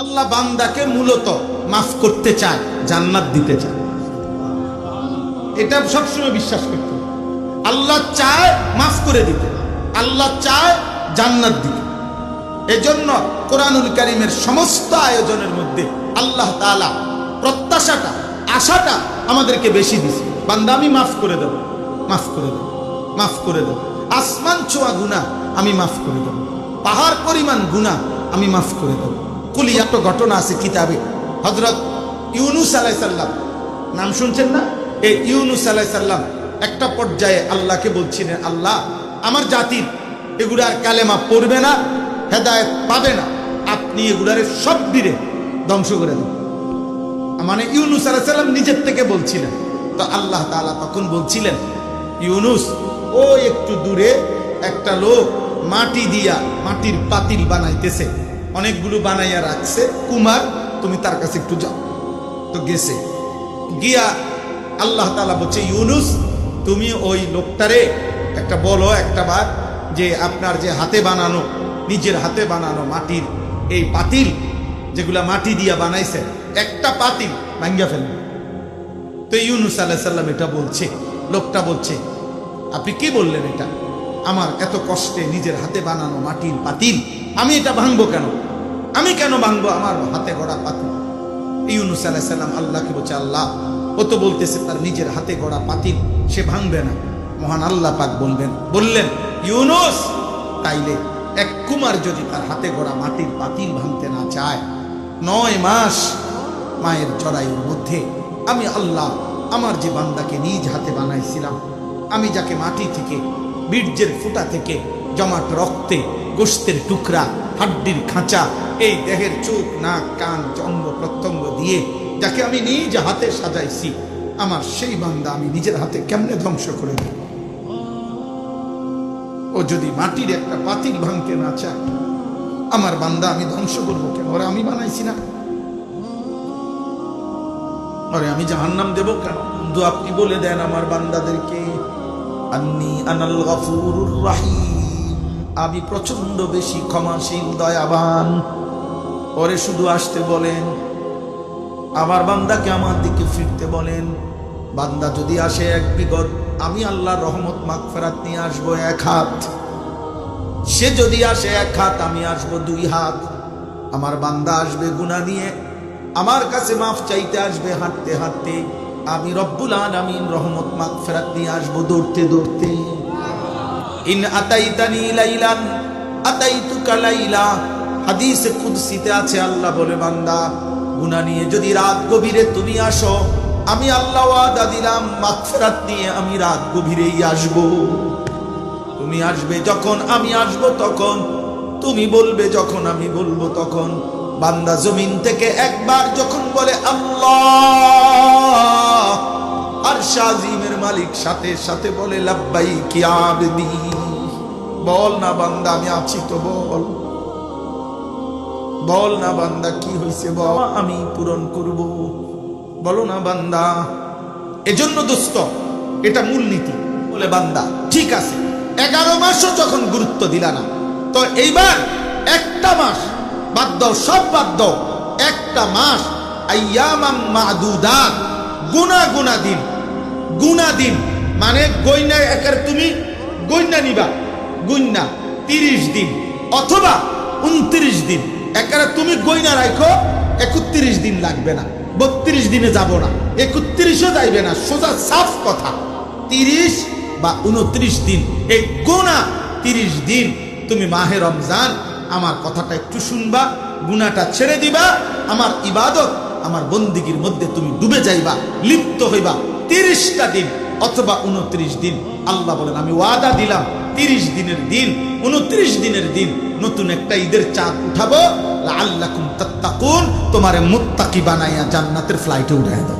আল্লাহ বান্দাকে মূলত মাফ করতে চায়, জান্নাত দিতে চায়। এটা সবসময় বিশ্বাস করতে হবে। আল্লাহ চায় মাফ করে দিতে, আল্লাহ চায় জান্নাত দিতে। এজন্য কোরআনুল কারীমের সমস্ত আয়োজনের মধ্যে আল্লাহ তাআলা প্রত্যাশাটা, আশাটা আমাদেরকে বেশি দিছে। বান্দা আমি মাফ করে দেব, মাফ করে দেব, মাফ করে দেব। আসমান ছোঁয়া গুনাহ আমি মাফ করে দেব, পাহাড় পরিমাণ গুনাহ আমি মাফ করে দেব। কুলি একটা ঘটনা আছে কিতাবে, হযরত ইউনূস আলাইহিস সালাম, নাম শুনছেন না? এই ইউনূস আলাইহিস সালাম একটা পর্যায়ে আল্লাহকে বলছিলেন, আল্লাহ আমার জাতির এগুলার কালেমা পড়বে না, হেদায়েত পাবে না, আপনি এগুলার সব দিনে ধ্বংস করে দেন। মানে ইউনূস আলাইহিস সালাম নিজের থেকে বলছিলেন। তো আল্লাহ তাআলা তখন বলছিলেন, ইউনূস ও একটু দূরে একটা লোক মাটি দিয়া মাটির পাতিল বানাইতেছে, অনেকগুলো বানাইয়া রাখছে, কুমার তুমি তার কাছে একটু যাও। তো গেছে, গিয়া আল্লাহ তাআলা বলছে, ইউনূস তুমি ওই লোকটারে একটা বলো একটা বার যে আপনার যে হাতে বানানো, নিজের হাতে বানানো মাটির এই পাতিল যেগুলা মাটি দিয়া বানাইছে, একটা পাতিল ভাঙ্গা ফেলবে। তো ইউনূস আলাইহিস সালাম এটা বলছে, লোকটা বলছে, আপনি কি বললেন? এটা আমার এত কষ্টে নিজের হাতে বানানো মাটির পাতিল, আমি এটা ভাঙবো কেন? আমি কেন ভাঙবো আমার হাতে গড়া পাতিল? ইউনূস আলাইহিস সালাম আল্লাহকে বলছে, আল্লাহ ও তো বলতেছে তার নিজের হাতে গড়া পাতিল সে ভাঙবে না। মহান আল্লাহ পাক বললেন, ইউনূস তাইলে এক কুমার যদি তার হাতে গড়া মাটির পাতিল ভাঙতে না চায়, 9 মাস মায়ের জরায়ুর মধ্যে আমি আল্লাহ আমার যে বান্দাকে নিজ হাতে বানাইছিলাম, আমি যাকে মাটি থেকে, বীর্যের ফুটা থেকে জমাট রক্তে, গোশতের টুকরা, হাড্ডির খাঁচা, এই দেহের চোখ, নাক, কান, অঙ্গ প্রত্যঙ্গ দিয়ে যাকে আমি নিজ হাতে সাজাইছি, আমার সেই বান্দা আমি নিজের হাতে কেমনে ধ্বংস করে দেব? ও যদি মাটির একটা পাতিল ভাঙতে না চায়, আমার বান্দা আমি ধ্বংস করবো কেন? ওরা আমি বানাইছি না, আরে আমি জাহান্নাম দেব কেন? বন্ধু আপনি বলে দেন আমার বান্দাদেরকে, আন্নী আনাল গফুরুর রহিম, আমি প্রচন্ড বেশি ক্ষমাশীল, দয়াবান। পরে শুধু আসতে বলেন, আমার বান্দাকে আমার দিকে ফিরতে বলেন। বান্দা যদি আসে এক বিগত, আমি আল্লাহর রহমত মাগফিরাত নিয়ে আসবো 1 হাত। সে যদি আসে 1 হাত, আমি আসবো 2 হাত। আমার বান্দা আসবে গুনাহ নিয়ে, আমার কাছে মাফ চাইতে আসবে হাঁটতে হাঁটতে, আমি রব্বুল আলামিন রহমত মাগফিরাত নিয়ে আসবো দৌড়তে দৌড়তে। ইন আতাইতানি লাইলান আতাইতুকা লাইলা, হাদিসে কুদসিতে আছে, আল্লাহ বলে, বান্দা গুনাহ নিয়ে যদি রাত গভীরে তুমি আসো, আমি আল্লাহ ওয়াদা দিলাম মাগফিরাত নিয়ে আমি রাত গভীরেই আসবো। তুমি আসবে যখন আমি আসবো তখন, তুমি বলবে যখন আমি বলবো তখন। বান্দা জমিন থেকে একবার যখন বলে আল্লাহ, আরশ আজিমের মালিক সাথে সাথে বলে লাব্বাইক ইয়া আবদি। বল না বান্দা আমি আছি তো, বল, বল না বান্দা কি হয়েছে বল, আমি পূরণ করব। বলো না বান্দা। এজন্য দোস্ত এটা মূলনীতি। বলে বান্দা ঠিক আছে, 11 মাসও যখন গুরুত্ব দিলা না, তো এইবার একটা মাস বাদ দাও, সব বাদ দাও, একটা মাস আইয়ামাম মাদুদাত, গুনা দিন, গুনা দিন মানে গয়না একার তুমি গয়না নিবা, গুন্না 30 দিন অথবা 29 দিন, একার তুমি গয়না রাখো, 31 দিন লাগবে না, 32 দিনে যাব না, 31ও যাইবে না, সোজা সাফ কথা 30 বা 29 দিন। এই গুনাহ 30 দিন তুমি মাহে রমজান আমার কথাটা একটু শুনবা, গুনাহটা ছেড়ে দিবা, আমার ইবাদত, আমার বন্দিগির মধ্যে তুমি ডুবে যাইবা, লিপ্ত হইবা 30টা দিন অথবা 29 দিন। আল্লাহ বলেন আমি ওয়াদা দিলাম 30 দিনের দিন, 29 দিনের দিন নতুন একটা ঈদের চাঁদ উঠাবো, লাআল্লাকুম তাত্তাকুন, তোমারে মুত্তাকি বানাইয়া জান্নাতের ফ্লাইটে উঠায় দাও।